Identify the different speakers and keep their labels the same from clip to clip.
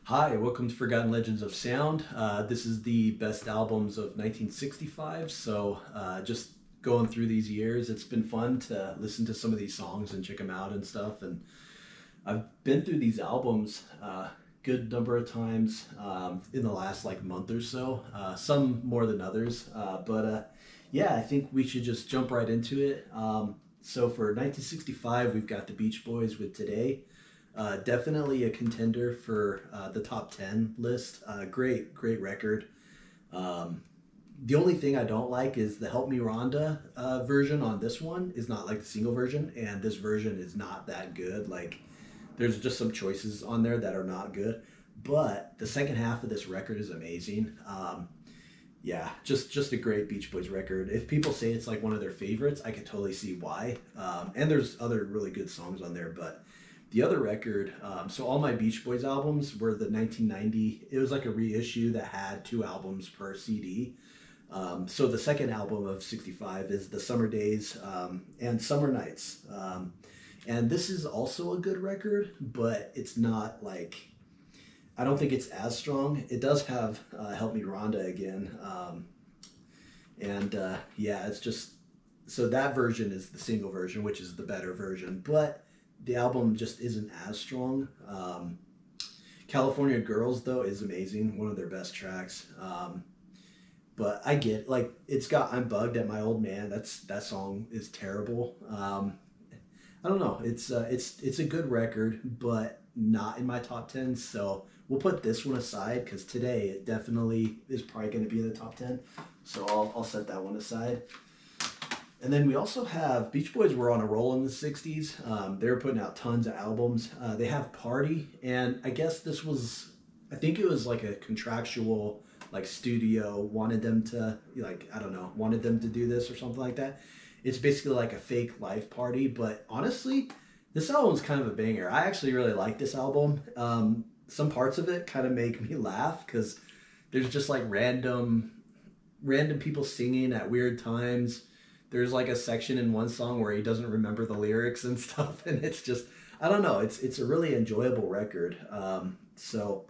Speaker 1: Hi, welcome to Forgotten Legends of Sound. This is the best albums of 1965. Just going through these years, it's been fun to listen to some of these songs and check them out and stuff. And I've been through these albums good number of times in the last like month or so. Some more than others, yeah, I think we should just jump right into it. So for 1965, we've got the Beach Boys with Today. Definitely a contender for the top 10 list. Great record. Um, the only thing I don't like is the Help Me Rhonda version on this one is not like the single version, and this version is not that good. Like, there's just some choices on there that are not good. But the second half of this record is amazing. Yeah, just a great Beach Boys record. If people say it's like one of their favorites, I could totally see why. And there's other really good songs on there, but the other record, so all my Beach Boys albums were the 1990. It was like a reissue that had two albums per CD. So the second album of 65 is The Summer Days and Summer Nights. And this is also a good record, but it's not like, I don't think it's as strong. It does have Help Me Rhonda again. Yeah, it's just, so that version is the single version, which is the better version, but the album just isn't as strong. California Girls, though, is amazing, one of their best tracks. But I get, like, it's got I'm Bugged at My Old Man. That song is terrible. I don't know. It's a good record, but not in my top 10. So we'll put this one aside because today it definitely is probably going to be in the top 10. So I'll set that one aside. And then we also have Beach Boys were on a roll in the 60s. They were putting out tons of albums. They have Party, and I guess this was, I think it was like a contractual, like studio wanted them to, like, I don't know, wanted them to do this or something like that. It's basically like a fake life party, but honestly, this album's kind of a banger. I actually really like this album. Some parts of it kind of make me laugh because there's just like random people singing at weird times. There's like a section in one song where he doesn't remember the lyrics and stuff, and it's just, I don't know, it's a really enjoyable record. So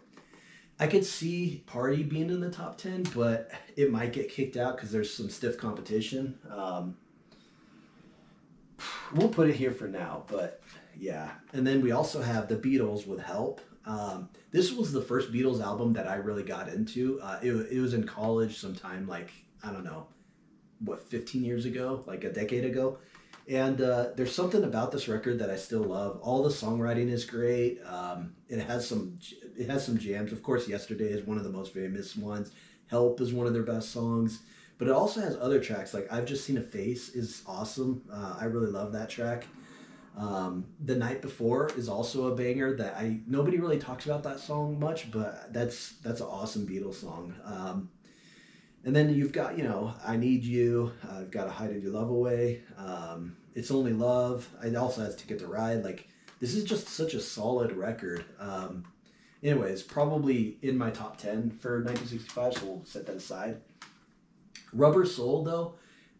Speaker 1: I could see Party being in the top 10, but it might get kicked out because there's some stiff competition. We'll put it here for now, but yeah. And then we also have the Beatles with Help. This was the first Beatles album that I really got into. It was in college sometime, like, I don't know, what, 15 years ago, like a decade ago. And there's something about this record that I still love. All the songwriting is great. It has some jams. Of course, Yesterday is one of the most famous ones. Help is one of their best songs. But it also has other tracks. Like I've Just Seen a Face is awesome. I really love that track. The Night Before is also a banger that I nobody really talks about that song much, but that's an awesome Beatles song. And then you've got, I Need You. I've got to Hide Your Love Away. It's Only Love. It also has Ticket to Ride. Like, this is just such a solid record. Anyways, probably in my top 10 for 1965, so we'll set that aside. Rubber Soul, though,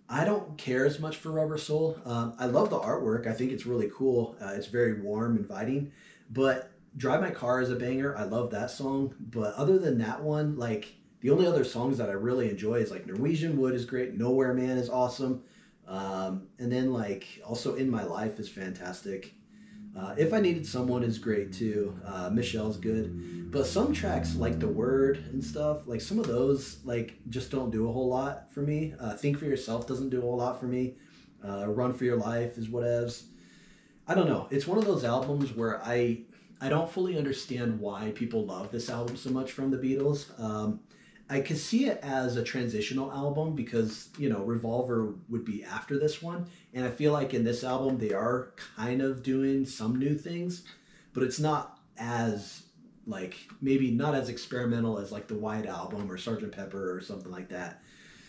Speaker 1: I don't care as much for Rubber Soul. I love the artwork. I think it's really cool. It's very warm, inviting. But Drive My Car is a banger. I love that song. But other than that one, like, the only other songs that I really enjoy is like Norwegian Wood is great. Nowhere Man is awesome. And then like also In My Life is fantastic. If I Needed Someone is great too. Michelle's good. But some tracks like The Word and stuff, like some of those like just don't do a whole lot for me. Think for Yourself doesn't do a whole lot for me. Run for Your Life is whatevs. I don't know. It's one of those albums where I don't fully understand why people love this album so much from the Beatles. I could see it as a transitional album because, Revolver would be after this one. And I feel like in this album, they are kind of doing some new things, but it's not as, like, maybe not as experimental as, like, the White Album or Sgt. Pepper or something like that.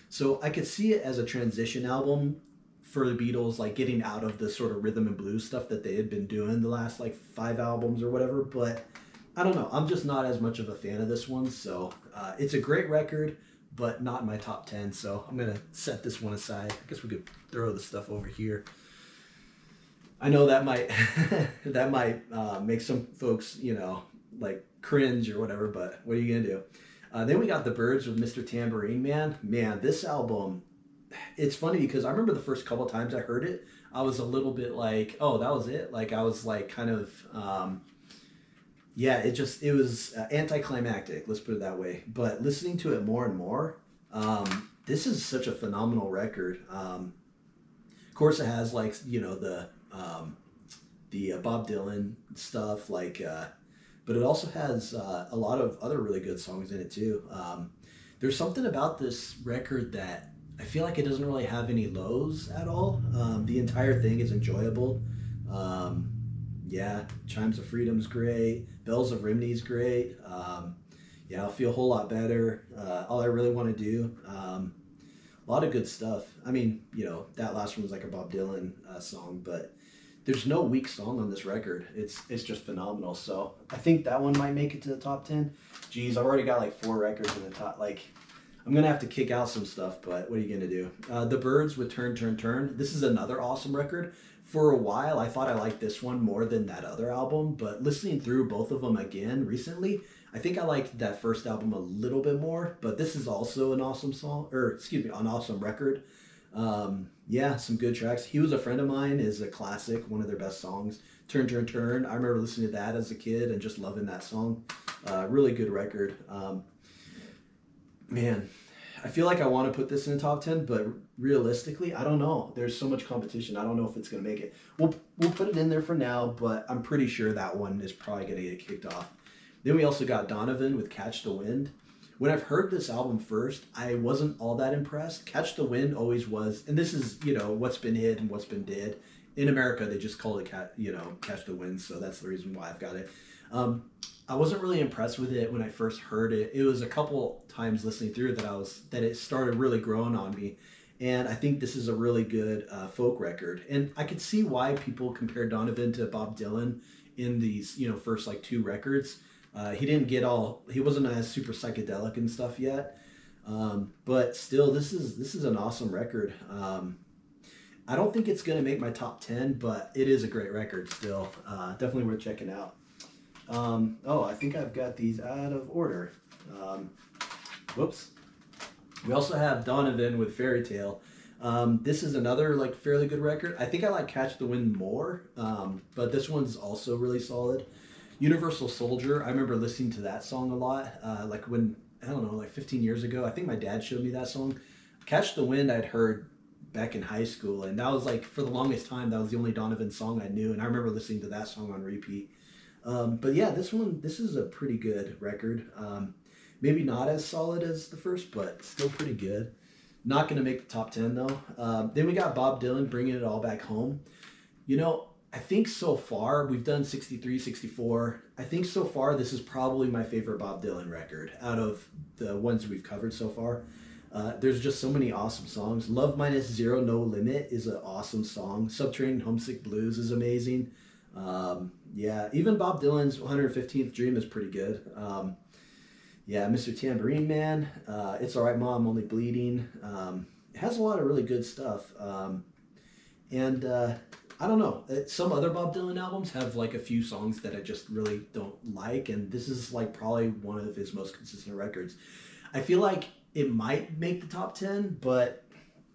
Speaker 1: So I could see it as a transition album for the Beatles, like, getting out of the sort of rhythm and blues stuff that they had been doing the last, like, 5 albums or whatever. But I don't know. I'm just not as much of a fan of this one. So it's a great record, but not in my top 10. So I'm going to set this one aside. I guess we could throw the stuff over here. I know that might that might make some folks, like cringe or whatever, but what are you gonna do? Then we got the Byrds with Mr. Tambourine Man. Man, this album, it's funny because I remember the first couple times I heard it, I was a little bit like, oh, that was it. Like I was like kind of, yeah, it was anticlimactic. Let's put it that way. But listening to it more and more, this is such a phenomenal record. Of course, it has like the Bob Dylan stuff, like, but it also has a lot of other really good songs in it too. There's something about this record that I feel like it doesn't really have any lows at all. The entire thing is enjoyable. Yeah, Chimes of Freedom's great. Bells of Rimney's great. Yeah, I'll feel a whole lot better. All I really want to do. A lot of good stuff. I mean, that last one was like a Bob Dylan song, but there's no weak song on this record. It's just phenomenal. So I think that one might make it to the top 10. Geez, I've already got like 4 records in the top. Like, I'm gonna have to kick out some stuff, but what are you gonna do? The Byrds with Turn, Turn, Turn. This is another awesome record. For a while, I thought I liked this one more than that other album, but listening through both of them again recently, I think I liked that first album a little bit more, but this is also an awesome song, or excuse me, an awesome record. Yeah, some good tracks. He Was a Friend of Mine is a classic, one of their best songs. Turn, Turn, Turn. I remember listening to that as a kid and just loving that song. Really good record. Man, I feel like I want to put this in the top 10, but realistically, I don't know. There's so much competition. I don't know if it's going to make it. We'll put it in there for now, but I'm pretty sure that one is probably going to get kicked off. Then we also got Donovan with Catch the Wind. When I've heard this album first, I wasn't all that impressed. Catch the Wind always was, and this is, what's been hit and what's been did. In America, they just call it Catch the Wind, so that's the reason why I've got it. I wasn't really impressed with it when I first heard it. It was a couple times listening through that it started really growing on me. And I think this is a really good folk record. And I could see why people compare Donovan to Bob Dylan in these, first like 2 records. He wasn't as super psychedelic and stuff yet. But still, this is an awesome record. I don't think it's going to make my top 10, but it is a great record still. Definitely worth checking out. I think I've got these out of order. Whoops. We also have Donovan with Fairy Tale. This is another like fairly good record. I think I like Catch the Wind more, but this one's also really solid. Universal Soldier, I remember listening to that song a lot, like when, I don't know, like 15 years ago. I think my dad showed me that song. Catch the Wind I'd heard back in high school, and that was like, for the longest time, that was the only Donovan song I knew, and I remember listening to that song on repeat. But yeah, this is a pretty good record. Maybe not as solid as the first, but still pretty good. Not going to make the top 10 though. Then we got Bob Dylan, Bringing It All Back Home. I think so far, we've done 63, 64. I think so far this is probably my favorite Bob Dylan record out of the ones we've covered so far. There's just so many awesome songs. Love Minus Zero, No Limit is an awesome song. Subterranean Homesick Blues is amazing. Yeah, even Bob Dylan's 115th Dream is pretty good. Yeah, Mr. Tambourine Man, It's Alright Mom, Only Bleeding. It has a lot of really good stuff. I don't know. Some other Bob Dylan albums have like a few songs that I just really don't like, and this is like probably one of his most consistent records. I feel like it might make the top 10, but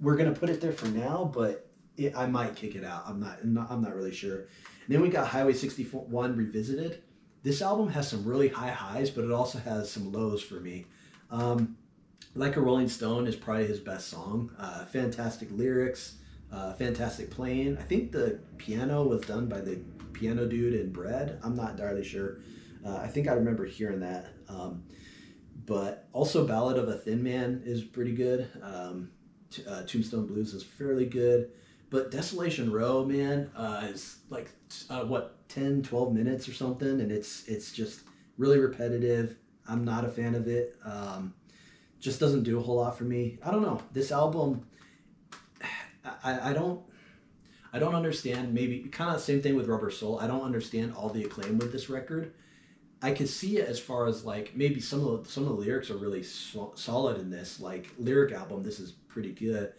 Speaker 1: we're gonna put it there for now. But I might kick it out. I'm not really sure. And then we got Highway 61 Revisited. This album has some really high highs, but it also has some lows for me. Like a Rolling Stone is probably his best song. Fantastic lyrics. Fantastic playing. I think the piano was done by the piano dude in Bread. I'm not entirely sure. I think I remember hearing that. But also Ballad of a Thin Man is pretty good. Tombstone Blues is fairly good. But Desolation Row, man, is like, 10, 12 minutes or something. And it's just really repetitive. I'm not a fan of it. Just doesn't do a whole lot for me. I don't know. This album... I don't understand, maybe kind of the same thing with Rubber Soul. I don't understand all the acclaim with this record. I can see it as far as like maybe some of the lyrics are really solid in this. Like lyric album, this is pretty good.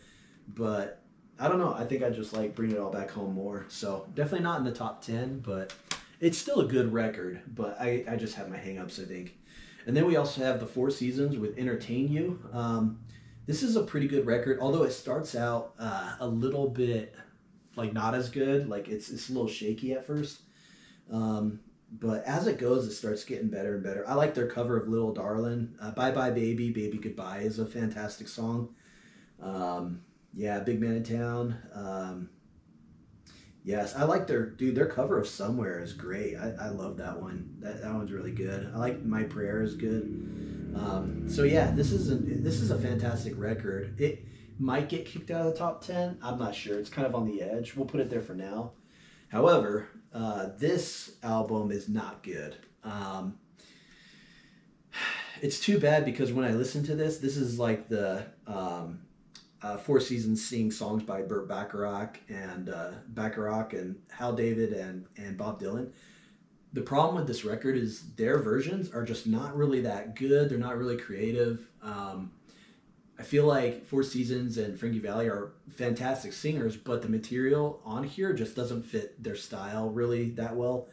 Speaker 1: But I don't know. I think I just like Bring It All Back Home more. So definitely not in the top 10, but It's still a good record, but I just have my hangups, I think. And then we also have the Four Seasons with Entertain You. This is a pretty good record, although it starts out a little bit like not as good. Like it's a little shaky at first. Um, but as it goes, it starts getting better and better. I like their cover of Little Darlin'. Bye Bye Baby, Baby Goodbye is a fantastic song. Yeah, Big Man in Town. Yes, I like their cover of Somewhere is great. I love that one. That one's really good. I like My Prayer is good. So yeah, this is a fantastic record. It might get kicked out of the top 10. I'm not sure. It's kind of on the edge. We'll put it there for now. However, this album is not good. It's too bad because when I listen to this is like the Four Seasons sing songs by Burt Bacharach and Hal David and Bob Dylan. The problem with this record is their versions are just not really that good. They're not really creative. I feel like Four Seasons and Frankie Valli are fantastic singers, but the material on here just doesn't fit their style really that well.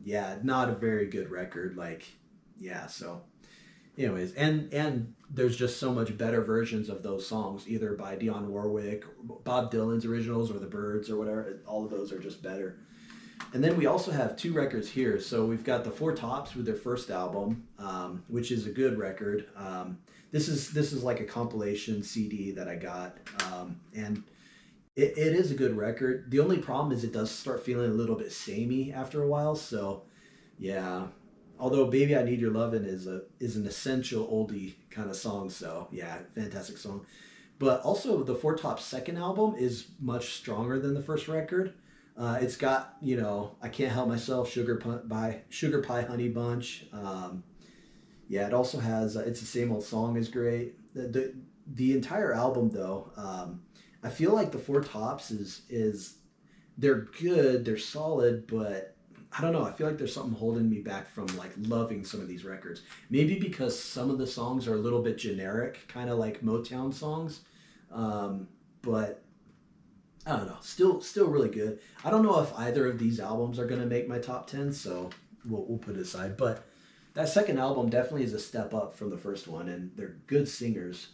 Speaker 1: Yeah, not a very good record. Like, yeah, so anyways, and there's just so much better versions of those songs, either by Dionne Warwick, Bob Dylan's originals, or the Byrds, or whatever. All of those are just better. And then we also have two records here. So we've got the Four Tops with their first album, which is a good record. This is like a compilation CD that I got, and it is a good record. The only problem is it does start feeling a little bit samey after a while. So yeah, although "Baby I Need Your Lovin'" is an essential oldie kind of song. So yeah, fantastic song. But also the Four Tops second album is much stronger than the first record. It's got, I Can't Help Myself, Sugar Pie Honey Bunch. Yeah, it also has It's the Same Old Song is great. The entire album though, I feel like the Four Tops is they're good, they're solid, but I don't know. I feel like there's something holding me back from like loving some of these records. Maybe because some of the songs are a little bit generic, kind of like Motown songs. But I don't know. Still really good. I don't know if either of these albums are gonna make my top 10, so we'll put it aside. But that second album definitely is a step up from the first one, and they're good singers.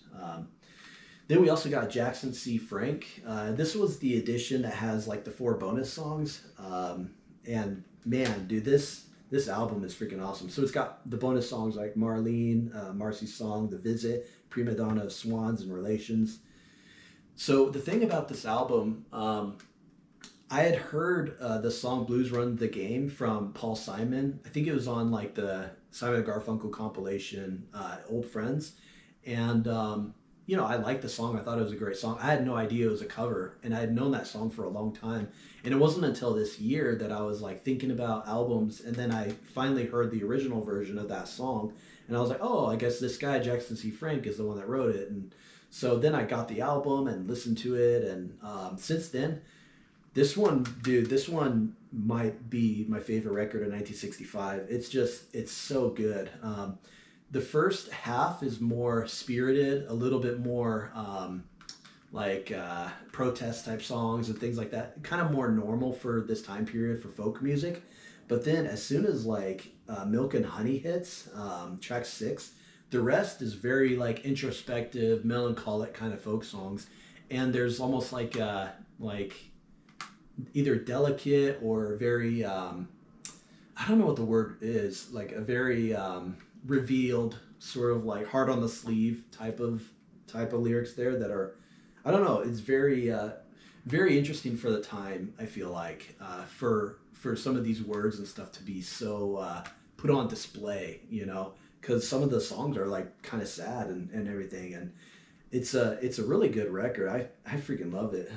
Speaker 1: Then we also got Jackson C. Frank. This was the edition that has like the 4 bonus songs. And man, dude, this album is freaking awesome. So it's got the bonus songs like Marlene, Marcy's Song, The Visit, Prima Donna of Swans and Relations. So the thing about this album, I had heard the song "Blues Run the Game" from Paul Simon. I think it was on like the Simon and Garfunkel compilation, "Old Friends," and I liked the song. I thought it was a great song. I had no idea it was a cover, and I had known that song for a long time. And it wasn't until this year that I was like thinking about albums, and then I finally heard the original version of that song, and I was like, oh, I guess this guy Jackson C. Frank is the one that wrote it, and so then I got the album and listened to it, and since then, this one might be my favorite record of 1965. It's so good. The first half is more spirited, a little bit more protest type songs and things like that, kind of more normal for this time period for folk music. But then as soon as like Milk and Honey hits, track 6, the rest is very like introspective, melancholic kind of folk songs, and there's almost like either delicate or very I don't know what the word is, like a very revealed sort of like heart on the sleeve type of lyrics there that are, I don't know, it's very interesting for the time. I feel like for some of these words and stuff to be so put on display, because some of the songs are like kind of sad and everything, and it's a really good record. I freaking love it.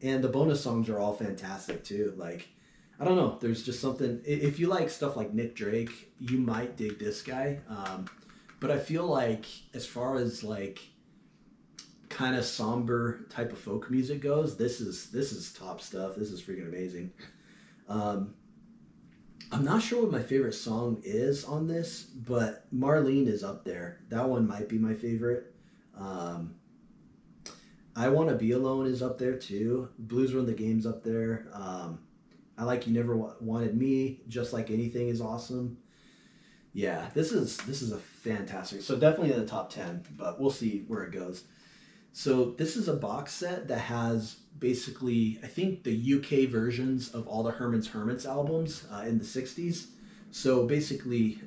Speaker 1: And the bonus songs are all fantastic too. Like, I don't know, there's just something, if you like stuff like Nick Drake, you might dig this guy. But I feel like as far as like kind of somber type of folk music goes, this is top stuff. This is freaking amazing. I'm not sure what my favorite song is on this, but Marlene is up there. That one might be my favorite. I Want to Be Alone is up there too. Blues Run the Game's up there. I Like You Never Wanted Me, Just Like Anything is awesome. Yeah, this is a fantastic. So definitely in the top 10, but we'll see where it goes. So this is a box set that has basically, I think, the UK versions of all the Herman's Hermits albums in the 60s. So basically,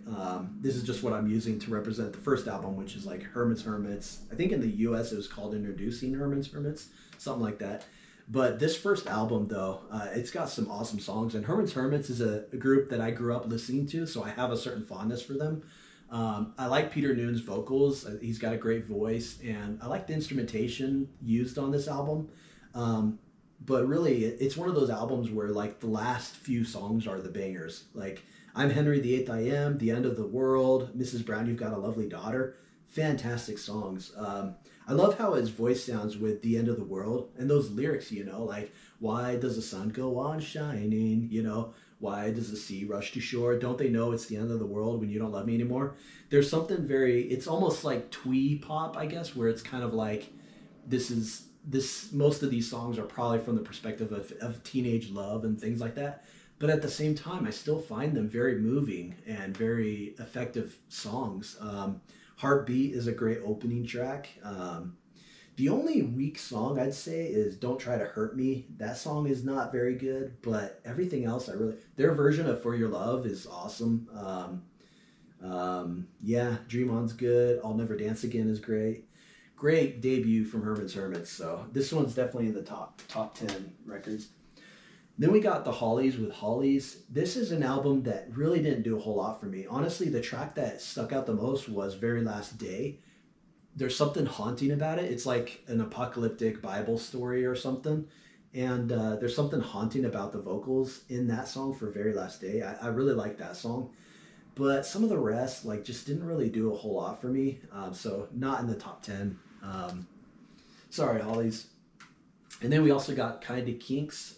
Speaker 1: this is just what I'm using to represent the first album, which is like Herman's Hermits. I think in the US it was called Introducing Herman's Hermits, something like that. But this first album, though, it's got some awesome songs. And Herman's Hermits is a group that I grew up listening to, so I have a certain fondness for them. I like Peter Noon's vocals. He's got a great voice, and I like the instrumentation used on this album. But really, it's one of those albums where like the last few songs are the bangers. Like I'm Henry the Eighth, I Am, The End of the World, Mrs. Brown, You've Got a Lovely Daughter. Fantastic songs. I love how his voice sounds with The End of the World and those lyrics, like, why does the sun go on shining? Why does the sea rush to shore? Don't they know it's the end of the world when you don't love me anymore? There's something it's almost like twee pop, I guess, where it's kind of like, most of these songs are probably from the perspective of teenage love and things like that. But at the same time, I still find them very moving and very effective songs. Heartbeat is a great opening track. The only weak song I'd say is Don't Try to Hurt Me. That song is not very good, but everything else their version of For Your Love is awesome. Yeah, Dream On's good. I'll Never Dance Again is great. Great debut from Herman's Hermits. So this one's definitely in the top 10 records. Then we got the Hollies with Hollies. This is an album that really didn't do a whole lot for me. Honestly, the track that stuck out the most was Very Last Day. There's something haunting about it. It's like an apocalyptic Bible story or something. And there's something haunting about the vocals in that song for Very Last Day. I really like that song. But some of the rest just didn't really do a whole lot for me. So not in the top 10. Sorry, Hollies. And then we also got Kinda Kinks.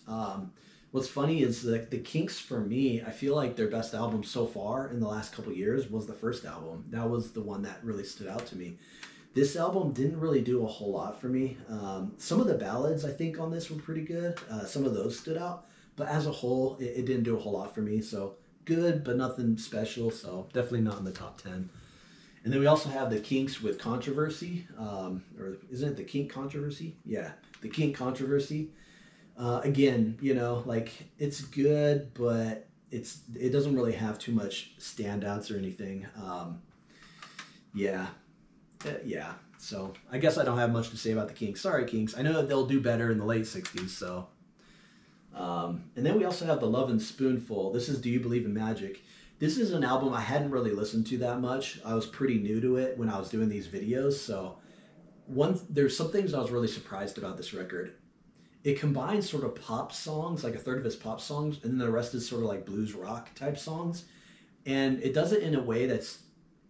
Speaker 1: What's funny is that the Kinks, for me, I feel like their best album so far in the last couple of years was the first album. That was the one that really stood out to me. This album didn't really do a whole lot for me. Some of the ballads, I think, on this were pretty good. Some of those stood out. But as a whole, it didn't do a whole lot for me. So good, but nothing special. So definitely not in the top 10. And then we also have the Kinks with Controversy. Or isn't it the Kink Controversy? Yeah, the Kink Controversy. Again, it's good, but it doesn't really have too much standouts or anything. Yeah. So I guess I don't have much to say about the Kinks. Sorry, Kinks. I know that they'll do better in the late 60s, so. And then we also have the Lovin' Spoonful. This is Do You Believe in Magic? This is an album I hadn't really listened to that much. I was pretty new to it when I was doing these videos, so there's some things I was really surprised about this record. It combines sort of pop songs, like a third of it's pop songs, and then the rest is sort of like blues rock type songs. And it does it in a way that's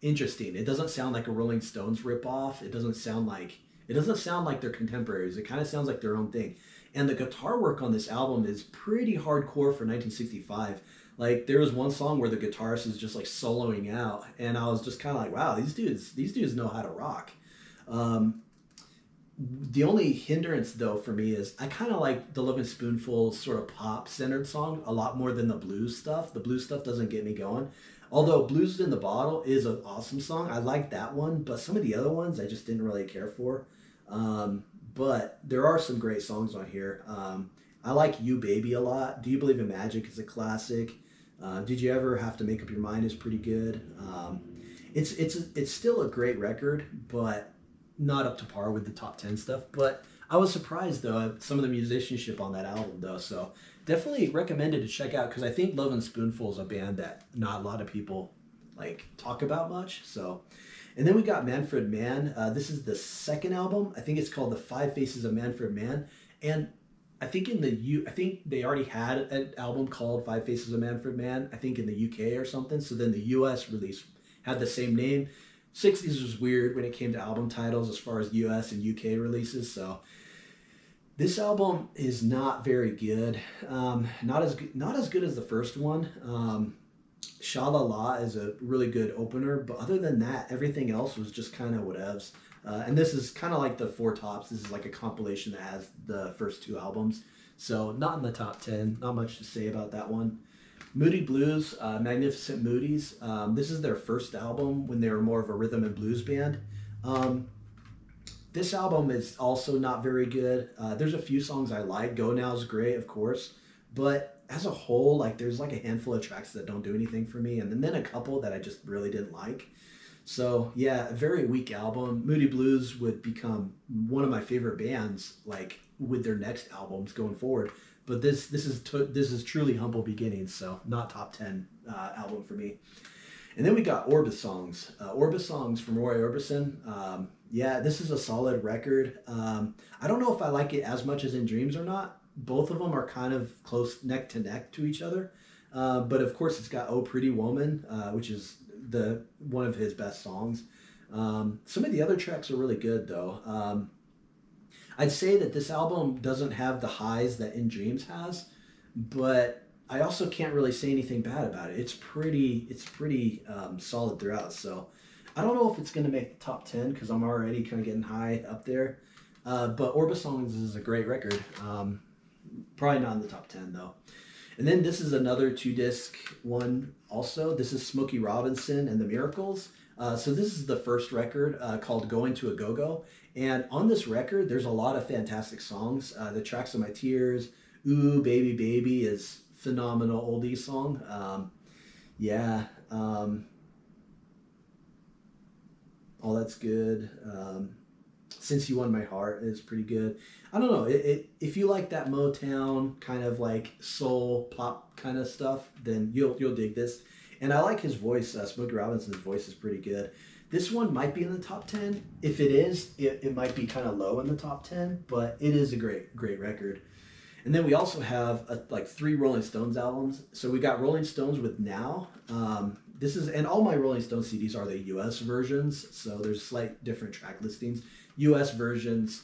Speaker 1: interesting. It doesn't sound like a Rolling Stones ripoff. It doesn't sound like they're contemporaries. It kind of sounds like their own thing. And the guitar work on this album is pretty hardcore for 1965. Like there was one song where the guitarist is just like soloing out, and I was just kind of like, wow, these dudes know how to rock. The only hindrance, though, for me is I kind of like the Lovin' Spoonful sort of pop-centered song a lot more than the blues stuff. The blues stuff doesn't get me going. Although Blues in the Bottle is an awesome song. I like that one, but some of the other ones I just didn't really care for. But there are some great songs on here. I like You Baby a lot. Do You Believe in Magic is a classic. Did You Ever Have to Make Up Your Mind is pretty good. It's still a great record, but not up to par with the top 10 stuff. But I was surprised though at some of the musicianship on that album though, so definitely recommended to check out, because I think Lovin' Spoonful is a band that not a lot of people talk about much. So, and then we got Manfred Mann. This is the second album. I think it's called The Five Faces of Manfred Mann, and I think I think they already had an album called Five Faces of Manfred Mann, I think in the UK or something. So then the US release had the same name. 60s was weird when it came to album titles as far as US and UK releases. So this album is not very good. Not as good as the first one. Sha La La is a really good opener, but other than that, everything else was just kind of whatevs. And this is kind of like the Four Tops. This is like a compilation that has the first two albums. So not in the top 10. Not much to say about that one. Moody Blues, Magnificent Moody's. This is their first album when they were more of a rhythm and blues band. Um, this album is also not very good. There's a few songs I like. Go Now's great, of course, but as a whole, like there's like a handful of tracks that don't do anything for me, and then a couple that I just really didn't like. So yeah, a very weak album. Moody Blues would become one of my favorite bands, like with their next albums going forward. But this is truly humble beginnings, so not top 10 album for me. And then we got Orbis Songs. Orbis Songs from Roy Orbison. Yeah, this is a solid record. I don't know if I like it as much as In Dreams or not. Both of them are kind of close neck to neck to each other. But of course, it's got Oh Pretty Woman, which is the one of his best songs. Some of the other tracks are really good, though. I'd say that this album doesn't have the highs that In Dreams has, but I also can't really say anything bad about it. It's pretty solid throughout. So I don't know if it's going to make the top 10 because I'm already kind of getting high up there. But Orbis Songs is a great record. Probably not in the top 10 though. And then this is another 2-disc one also. This is Smokey Robinson and the Miracles. So this is the first record called Going to a Go-Go. And on this record, there's a lot of fantastic songs. The Tracks of My Tears, Ooh, Baby, Baby is phenomenal oldie song. Yeah. All That's Good. Since You Won My Heart is pretty good. I don't know. If you like that Motown kind of like soul pop kind of stuff, then you'll dig this. And I like his voice. Smokey Robinson's voice is pretty good. This one might be in the top 10. If it is, it might be kind of low in the top 10, but it is a great record. And then we also have like 3 Rolling Stones albums. So we got Rolling Stones with Now. And all my Rolling Stones CDs are the US versions. So there's slight different track listings. US versions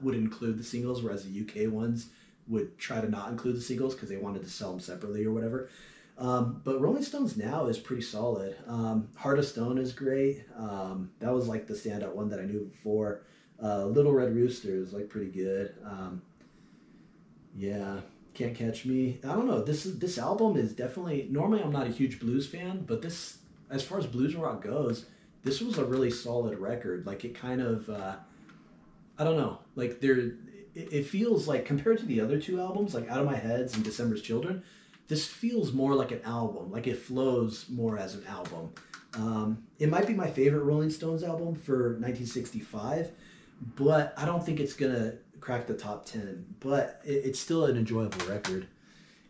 Speaker 1: would include the singles, whereas the UK ones would try to not include the singles because they wanted to sell them separately or whatever. But Rolling Stones Now is pretty solid. Heart of Stone is great. That was like the standout one that I knew before. Little Red Rooster is like pretty good. Yeah, Can't Catch Me. I don't know. This album is definitely. Normally, I'm not a huge blues fan, but this, as far as blues rock goes, this was a really solid record. Like it kind of, I don't know. Like it feels like compared to the other 2 albums, like Out of My Heads and December's Children, this feels more like an album. Like it flows more as an album. It might be my favorite Rolling Stones album for 1965, but I don't think it's gonna crack the top 10. But it's still an enjoyable record.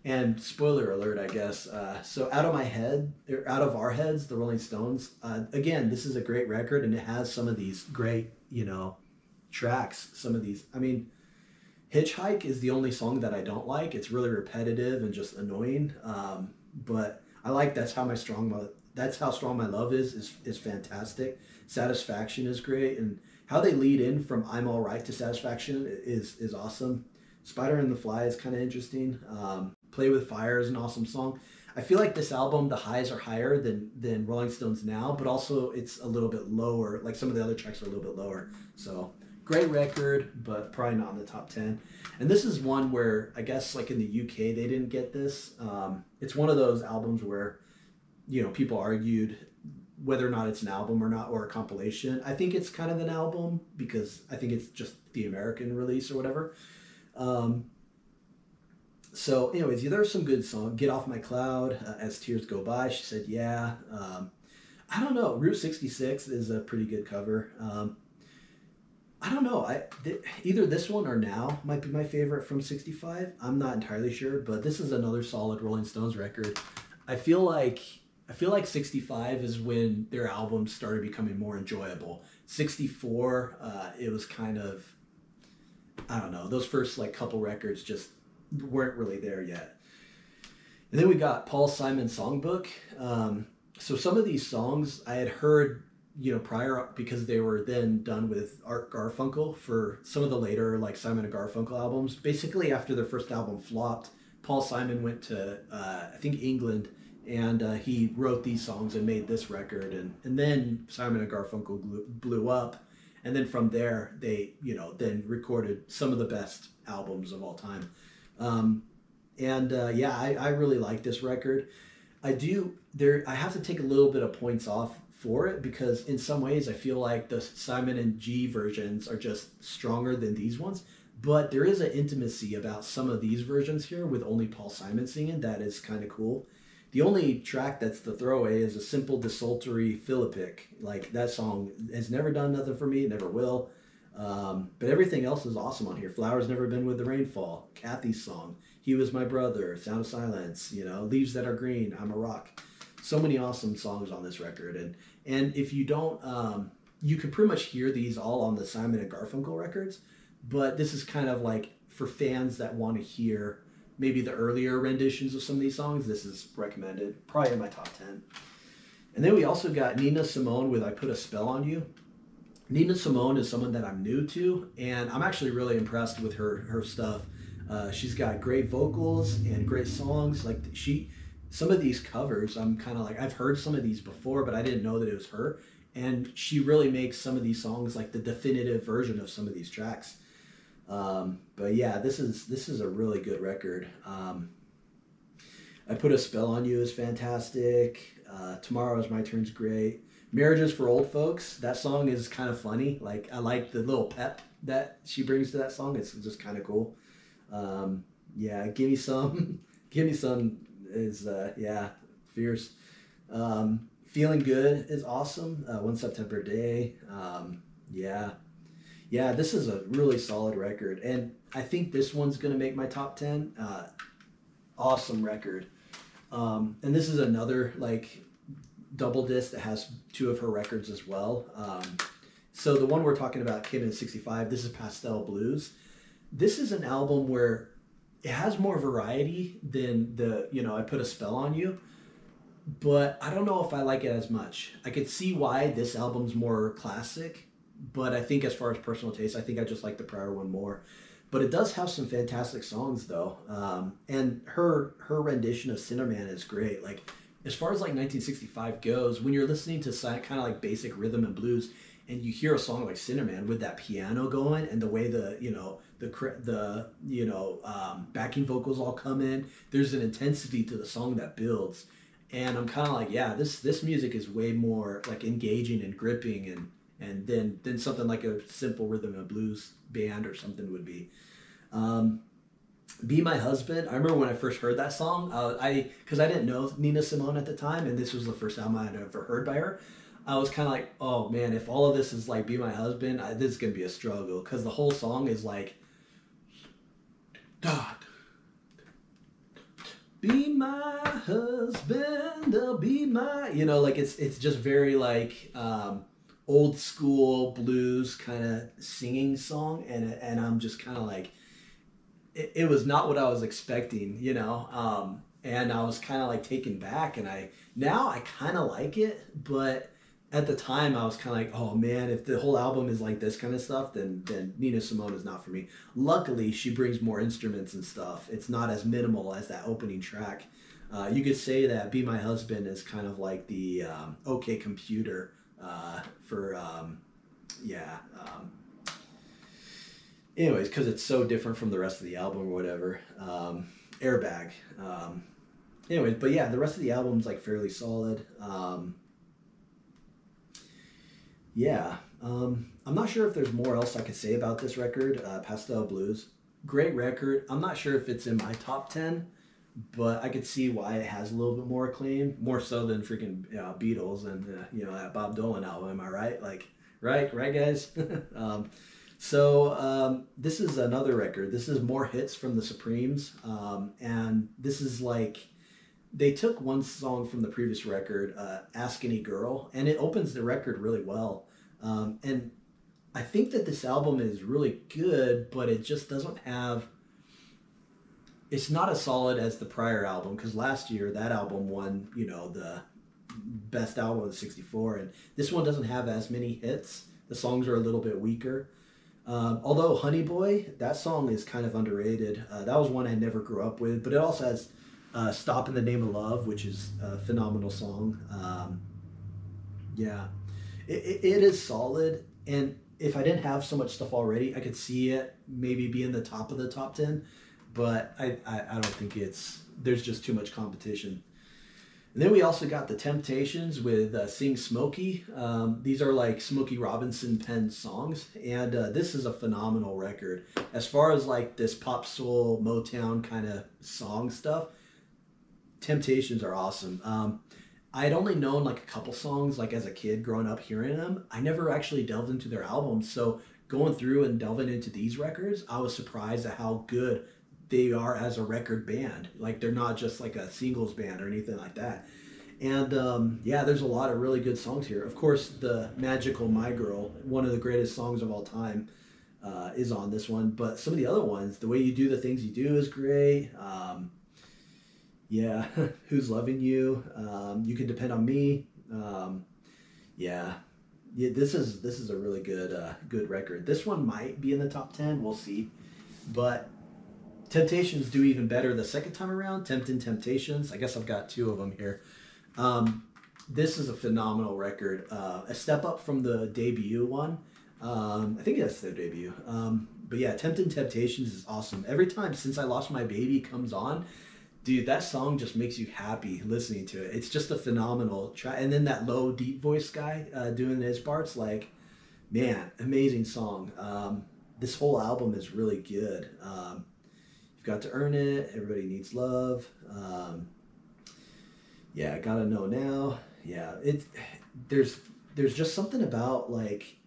Speaker 1: And spoiler alert, I guess. So Out of My Head, or Out of Our Heads, the Rolling Stones. Again, this is a great record, and it has some of these great, tracks. Some of these, I mean, Hitchhike is the only song that I don't like. It's really repetitive and just annoying. But I like That's How Strong My Love is fantastic. Satisfaction is great, and how they lead in from I'm All Right to Satisfaction is awesome. Spider and the Fly is kind of interesting. Play with Fire is an awesome song. I feel like this album, the highs are higher than Rolling Stones Now, but also it's a little bit lower. Like some of the other tracks are a little bit lower. So great record, but probably not in the top 10. And this is one where I guess like in the UK they didn't get this. It's one of those albums where people argued whether or not it's an album or not, or a compilation. I think it's kind of an album because I think it's just the American release or whatever. So anyways, there are some good songs. Get Off My Cloud, As Tears Go By, she said yeah. I don't know. Route 66 is a pretty good cover. I don't know. Either this one or Now might be my favorite from 65. I'm not entirely sure, but this is another solid Rolling Stones record. I feel like 65 is when their albums started becoming more enjoyable. 64, it was kind of, I don't know, those first like couple records just weren't really there yet. And then we got Paul Simon's Songbook. So some of these songs I had heard, prior because they were then done with Art Garfunkel for some of the later like Simon and Garfunkel albums. Basically after their first album flopped, Paul Simon went to, I think England, and he wrote these songs and made this record. And then Simon and Garfunkel blew up. And then from there, they, then recorded some of the best albums of all time. Um, and I really like this record. I do there. I have to take a little bit of points off for it because in some ways I feel like the Simon and G versions are just stronger than these ones. But there is an intimacy about some of these versions here with only Paul Simon singing that is kind of cool. The only track that's the throwaway is a simple desultory Philippic. Like that song has never done nothing for me, never will. But everything else is awesome on here. Flowers Never Been with the Rainfall, Kathy's song, He Was My Brother, Sound of Silence, Leaves That Are Green, I'm a Rock. So many awesome songs on this record. And if you don't, you can pretty much hear these all on the Simon and Garfunkel records. But this is kind of like for fans that want to hear maybe the earlier renditions of some of these songs, this is recommended. Probably in my top 10. And then we also got Nina Simone with I Put a Spell on You. Nina Simone is someone that I'm new to, and I'm actually really impressed with her stuff. She's got great vocals and great songs. Like some of these covers, I'm kind of like, I've heard some of these before, but I didn't know that it was her. And she really makes some of these songs like the definitive version of some of these tracks. But yeah, this is a really good record. I Put a Spell on You is fantastic. Tomorrow Is My Turn's great. Marriages for Old Folks, that song is kind of funny. Like I like the little pep that she brings to that song. It's just kind of cool. Yeah, Give Me Some. Give Me Some is fierce. Feeling Good is awesome. One September Day. Yeah, this is a really solid record, and I think this one's gonna make my top 10. Awesome record. And this is another like double disc that has two of her records as well. So the one we're talking about came in '65. This is Pastel Blues. This is an album where it has more variety than I Put a Spell on You, but I don't know if I like it as much. I could see why this album's more classic, but I think as far as personal taste, I think I just like the prior one more. But it does have some fantastic songs though, and her rendition of Sinnerman is great. Like as far as like 1965 goes, when you're listening to kind of like basic rhythm and blues, and you hear a song like Sinnerman with that piano going and the way the backing vocals all come in, there's an intensity to the song that builds, and I'm kind of like, yeah, this music is way more like engaging and gripping and then something like a simple rhythm and blues band or something would be. Be My Husband. I remember when I first heard that song, because I didn't know Nina Simone at the time, and this was the first album I had ever heard by her. I was kind of like, oh man, if all of this is like Be My Husband, this is gonna be a struggle, because the whole song is like, be my husband, be my, like it's just very like old school blues kind of singing song, and I'm just kind of like, it was not what I was expecting, and I was kind of like taken back, and now I kind of like it, but at the time I was kind of like, oh man, if the whole album is like this kind of stuff, then Nina Simone is not for me. Luckily, she brings more instruments and stuff. It's not as minimal as that opening track. You could say that Be My Husband is kind of like the OK Computer for anyways, because it's so different from the rest of the album or whatever. Airbag. Anyways, but yeah, the rest of the album's like fairly solid. I'm not sure if there's more else I could say about this record, Pastel Blues. Great record. I'm not sure if it's in my top 10, but I could see why it has a little bit more acclaim, more so than freaking Beatles and that Bob Dylan album. Am I right? Like, right, guys. So this is another record. This is more hits from the Supremes, and this is like, they took one song from the previous record, Ask Any Girl, and it opens the record really well. And I think that this album is really good, but it just doesn't have, it's not as solid as the prior album, because last year that album won, the best album of '64, and this one doesn't have as many hits. The songs are a little bit weaker. Although Honey Boy, that song is kind of underrated. That was one I never grew up with, but it also has Stop in the Name of Love, which is a phenomenal song. It is solid, and if I didn't have so much stuff already, I could see it maybe be in the top of the top 10, but I don't think there's just too much competition. And then we also got the Temptations with Sing Smokey. These are like Smokey Robinson penned songs, and this is a phenomenal record. As far as like this pop soul Motown kind of song stuff, Temptations are awesome. I had only known like a couple songs like as a kid growing up hearing them. I never actually delved into their albums, so going through and delving into these records, I was surprised at how good they are as a record band. Like they're not just like a singles band or anything like that. And yeah, there's a lot of really good songs here. Of course, the Magical My Girl, one of the greatest songs of all time, is on this one. But some of the other ones, The Way You Do the Things You Do is great. Yeah, Who's Loving You? You Can Depend on Me. Yeah, yeah. This is a really good record. This one might be in the top 10. We'll see. But Temptations do even better the second time around. Temptin' Temptations. I guess I've got two of them here. This is a phenomenal record. A step up from the debut one. I think that's their debut. But yeah, Temptin' Temptations is awesome. Every time Since I Lost My Baby comes on, dude, that song just makes you happy listening to it. It's just a phenomenal track. And then that low, deep voice guy doing his parts, like, man, amazing song. This whole album is really good. You've Got to Earn It, Everybody Needs Love. Yeah, Gotta Know Now. Yeah, there's just something about like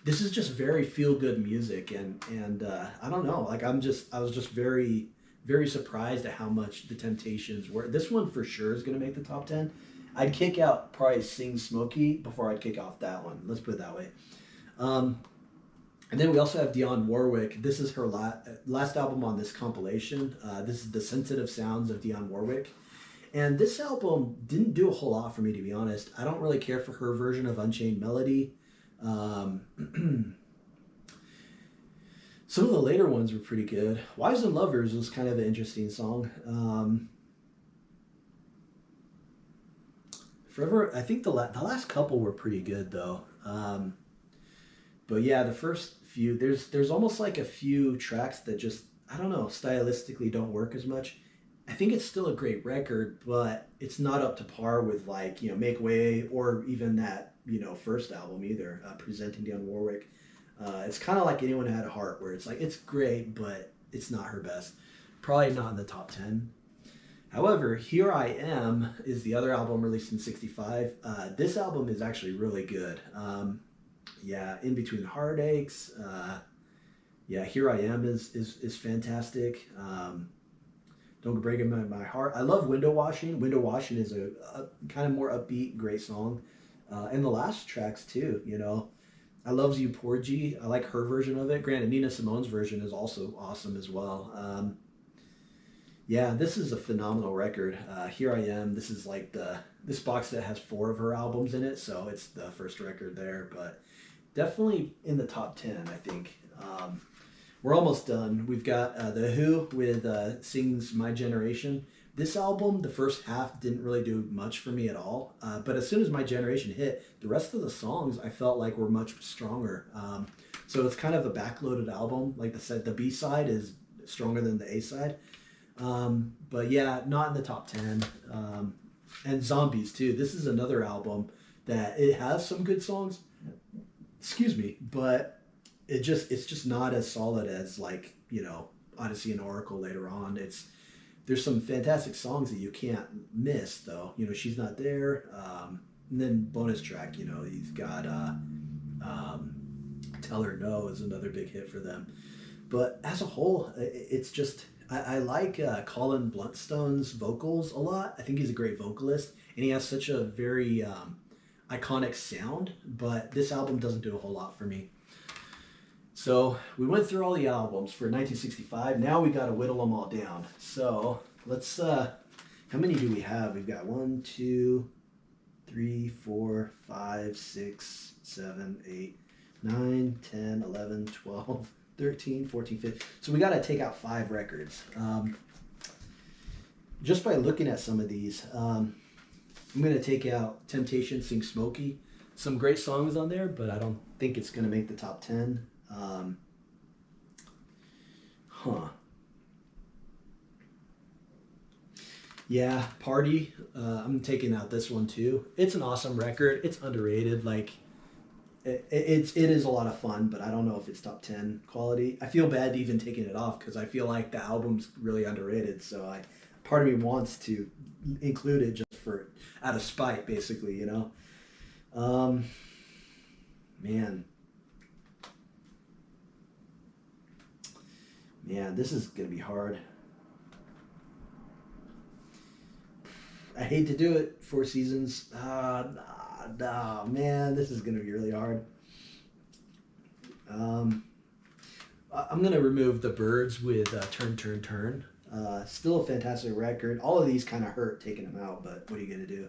Speaker 1: this is just very feel good music, and I don't know, like I was just very surprised at how much the Temptations were. This one for sure is gonna make the top 10. I'd kick out probably Sing Smokey before I'd kick off that one. Let's put it that way. And then we also have Dionne Warwick. This is her last album on this compilation. This is The Sensitive Sounds of Dionne Warwick. And this album didn't do a whole lot for me, to be honest. I don't really care for her version of Unchained Melody. Some of the later ones were pretty good. Wives and Lovers was kind of an interesting song. Forever, I think the last couple were pretty good though. But yeah, the first few, there's almost like a few tracks that just, I don't know, stylistically don't work as much. I think it's still a great record, but it's not up to par with like, Make Way or even that, first album either, Presenting Dionne Warwick. It's kind of like Anyone Had a Heart, where it's like, it's great, but it's not her best. Probably not in the top 10. However, Here I Am is the other album released in 65. This album is actually really good. Yeah, In Between the Heartaches. Yeah, Here I Am is fantastic. Don't Break in My Heart. I love Window Washing. Window Washing is a kind of more upbeat, great song. And the last tracks too, I love You Porgy. I like her version of it. Granted, Nina Simone's version is also awesome as well. Yeah, this is a phenomenal record. Here I Am. This is like this box set has 4 of her albums in it, so it's the first record there, but definitely in the top 10, I think. We're almost done. We've got The Who with Sings My Generation. This album, the first half didn't really do much for me at all. But as soon as My Generation hit, the rest of the songs I felt like were much stronger. So it's kind of a backloaded album. Like the B side is stronger than the A side. But yeah, not in the top 10. And Zombies too. This is another album that it has some good songs. Excuse me, but it's just not as solid as like, Odyssey and Oracle later on. There's some fantastic songs that you can't miss though. She's Not There. And then bonus track, you've got Tell Her No is another big hit for them. But as a whole, it's just I like Colin Bluntstone's vocals a lot. I think he's a great vocalist, and he has such a very iconic sound, but this album doesn't do a whole lot for me. So we went through all the albums for 1965. Now we got to whittle them all down. So let's, how many do we have? We've got 1, 2, 3, 4, 5, 6, 7, 8, 9, 10, 11, 12, 13, 14, 15. So we got to take out 5 records. Just by looking at some of these, I'm going to take out Temptation, Sing Smokey. Some great songs on there, but I don't think it's going to make the top 10. Yeah, Party. I'm taking out this one too. It's an awesome record. It's underrated. Like it is a lot of fun, but I don't know if it's top 10 quality. I feel bad even taking it off because I feel like the album's really underrated. So I, part of me wants to include it just for out of spite, basically. You know. Um, man, man, this is gonna be hard. I hate to do it. Four Seasons. Nah, man, this is gonna be really hard. Um, I'm gonna remove the Birds with Turn Turn Turn. Still a fantastic record. All of these kind of hurt taking them out, but what are you gonna do?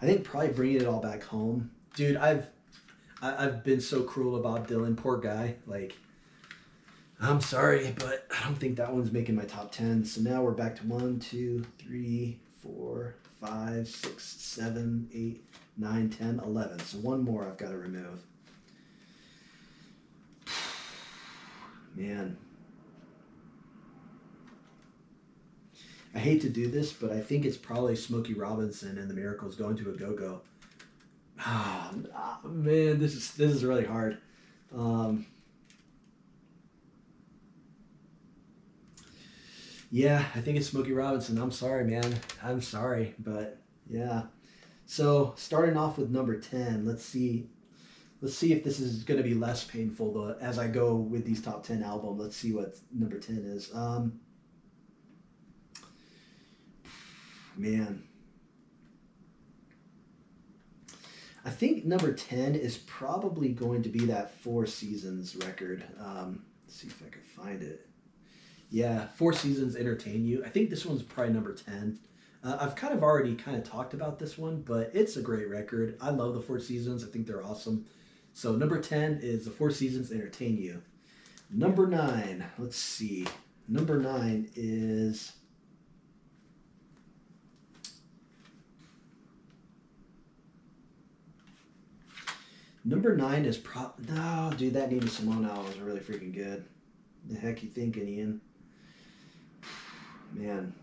Speaker 1: I think probably bringing it all back home, dude. I've been so cruel to Bob Dylan. Poor guy. Like I'm sorry, but I don't think that one's making my top 10. So now we're back to 1, 2, 3, 4, 5, 6, 7, 8, 9, 10, 11. So one more I've got to remove. Man. I hate to do this, but I think it's probably Smokey Robinson and the Miracles Going to a Go-Go. Man, this is really hard. Um, yeah, I think it's Smokey Robinson. I'm sorry, man. I'm sorry, but yeah. So starting off with number 10, let's see. Let's see if this is going to be less painful though, as I go with these top 10 album. Let's see what number 10 is. Man, I think number 10 is probably going to be that Four Seasons record. Let's see if I can find it. Yeah, Four Seasons Entertain You. I think this one's probably number 10. I've kind of already kind of talked about this one, but it's a great record. I love the Four Seasons. I think they're awesome. So number 10 is the Four Seasons Entertain You. Number 9, let's see. Number 9 is... Number 9 is No, dude, that Nina Simone album was really freaking good. The heck you thinking, Ian? Man.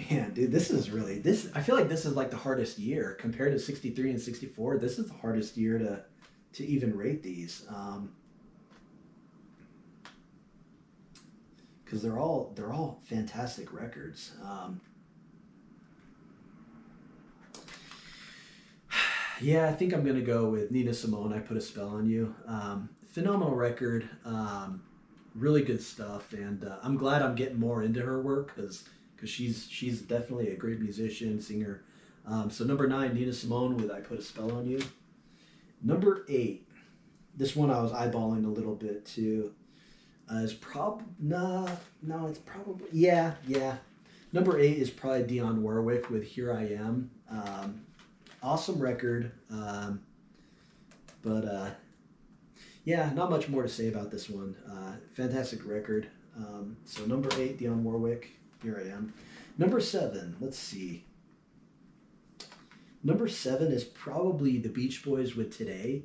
Speaker 1: Man, dude, this is really this. I feel like this is like the hardest year compared to 63 and 64. This is the hardest year to even rate these, because they're all fantastic records. Yeah, I think I'm gonna go with Nina Simone. I Put a Spell on You. Phenomenal record. Really good stuff, and I'm glad I'm getting more into her work because she's definitely a great musician, singer. So number 9, Nina Simone with I Put a Spell on You. Number 8, this one I was eyeballing a little bit too. Is no, it's probably yeah. Number 8 is probably Dionne Warwick with Here I Am. Awesome record, but yeah, not much more to say about this one. Fantastic record. So number 8, Dionne Warwick, Here I Am. Number 7, let's see. Number 7 is probably the Beach Boys with Today.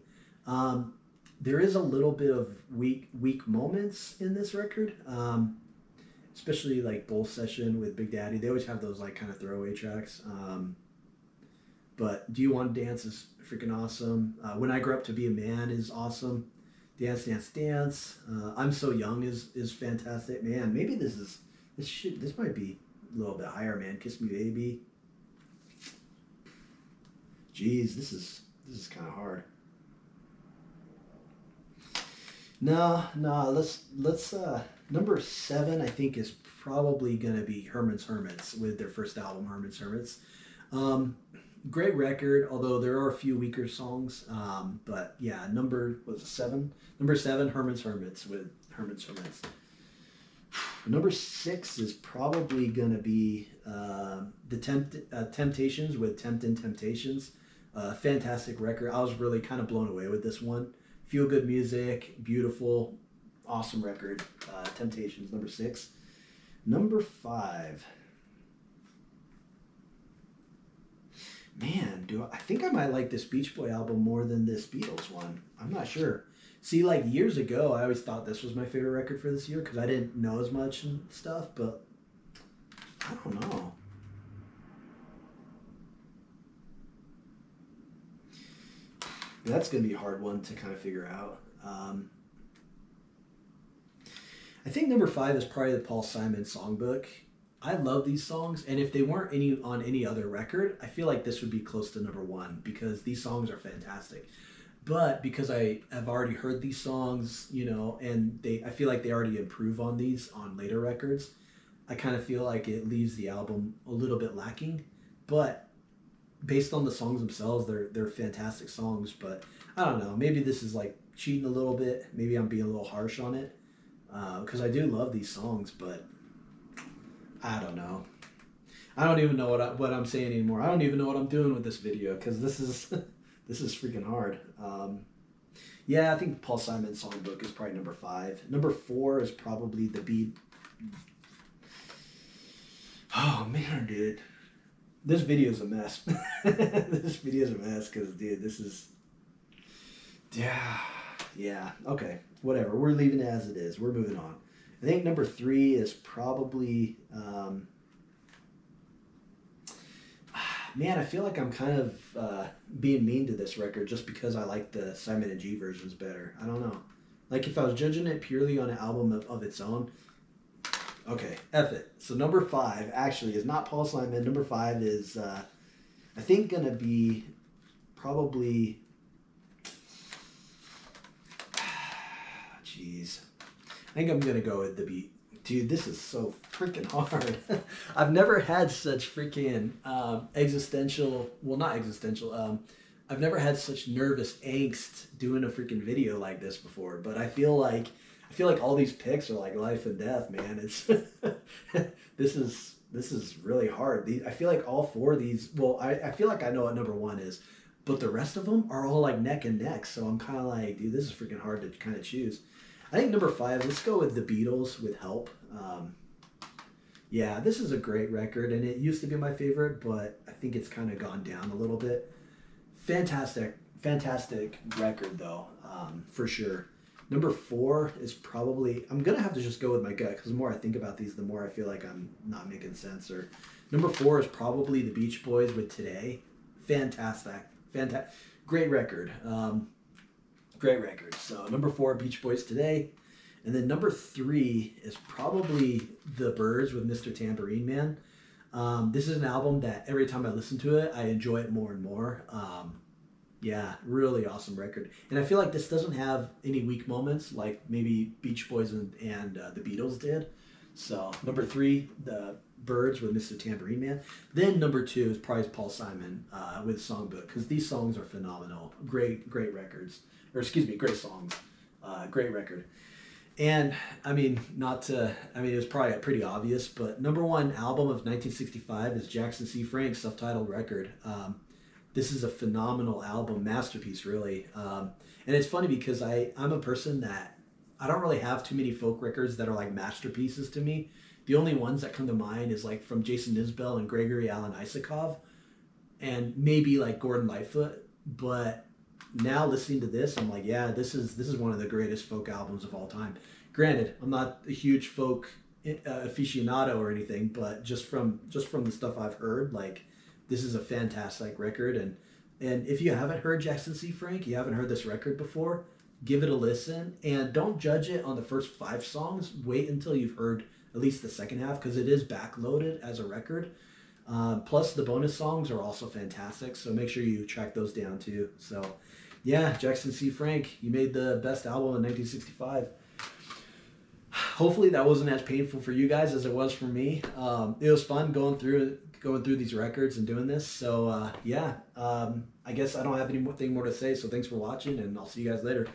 Speaker 1: There is a little bit of weak moments in this record, especially like Bull Session with Big Daddy. They always have those like kind of throwaway tracks. But Do You Want to Dance is freaking awesome. When I Grew Up to Be a Man is awesome. Dance Dance Dance. I'm So Young is fantastic. Man, maybe this might be a little bit higher, man. Kiss Me Baby. Jeez, this is kind of hard. No, let's number 7 I think is probably gonna be Herman's Hermits with their first album, Herman's Hermits. Um, Great record, although there are a few weaker songs. But yeah, number was it 7? Number 7, Herman's Hermits with Herman's Hermits. Number 6 is probably gonna be Temptations with Temptin' Temptations. Fantastic record. I was really kind of blown away with this one. Feel good music, beautiful, awesome record. Temptations, number 6. Number 5. Man, I think I might like this Beach Boy album more than this Beatles one. I'm not sure. See, like years ago, I always thought this was my favorite record for this year because I didn't know as much and stuff, but I don't know. That's going to be a hard one to kind of figure out. I think number 5 is probably the Paul Simon Songbook. I love these songs, and if they weren't on any other record, I feel like this would be close to number 1 because these songs are fantastic. But because I have already heard these songs, and I feel like they already improve on these on later records, I kind of feel like it leaves the album a little bit lacking. But based on the songs themselves, they're fantastic songs. But I don't know, maybe this is like cheating a little bit. Maybe I'm being a little harsh on it because I do love these songs, but I don't know. I don't even know what I'm saying anymore. I don't even know what I'm doing with this video because this is this is freaking hard. Yeah, I think Paul Simon's Songbook is probably number 5. Number 4 is probably the Beat. Oh man, dude, this video is a mess. This video is a mess because, dude, this is yeah. Okay, whatever. We're leaving it as it is. We're moving on. I think number 3 is probably, man, I feel like I'm kind of being mean to this record just because I like the Simon and G versions better. I don't know. Like, if I was judging it purely on an album of its own, okay, F it. So number 5 actually is not Paul Simon. Number 5 is, I think, going to be probably, jeez. I think I'm going to go with the Beat. Dude, this is so freaking hard. I've never had such freaking I've never had such nervous angst doing a freaking video like this before, but I feel like all these picks are like life and death, man. It's this is really hard. I feel like all 4 of these, well, I feel like I know what number 1 is, but the rest of them are all like neck and neck, so I'm kind of like, dude, this is freaking hard to kind of choose. I think number 5, let's go with the Beatles with Help. Yeah, this is a great record, and it used to be my favorite, but I think it's kind of gone down a little bit. Fantastic record, though, for sure. Number 4 is probably, I'm going to have to just go with my gut, because the more I think about these, the more I feel like I'm not making sense. Or number 4 is probably the Beach Boys with Today. Fantastic. Great record. Great record. So number 4, Beach Boys Today. And then number 3 is probably The Byrds with Mr. Tambourine Man. This is an album that every time I listen to it, I enjoy it more and more. Yeah, really awesome record. And I feel like this doesn't have any weak moments like maybe Beach Boys and the Beatles did. So number 3, The Byrds with Mr. Tambourine Man. Then number 2 is probably Paul Simon with Songbook, because these songs are phenomenal. Great records. Or excuse me, great songs. Great record. And I mean, it was probably pretty obvious, but number 1 album of 1965 is Jackson C. Frank's self-titled record. This is a phenomenal album, masterpiece, really. And it's funny because I'm a person that I don't really have too many folk records that are like masterpieces to me. The only ones that come to mind is like from Jason Isbell and Gregory Alan Isakov, and maybe like Gordon Lightfoot. But now listening to this, I'm like, yeah, this is one of the greatest folk albums of all time. Granted, I'm not a huge folk aficionado or anything, but just from the stuff I've heard, like, this is a fantastic record. And if you haven't heard Jackson C. Frank, you haven't heard this record before, give it a listen, and don't judge it on the first 5 songs. Wait until you've heard at least the second half, because it is backloaded as a record. Plus the bonus songs are also fantastic, so make sure you track those down too. So yeah, Jackson C. Frank, you made the best album in 1965. Hopefully that wasn't as painful for you guys as it was for me. It was fun going through these records and doing this. So yeah, I guess I don't have anything more to say, so thanks for watching, and I'll see you guys later.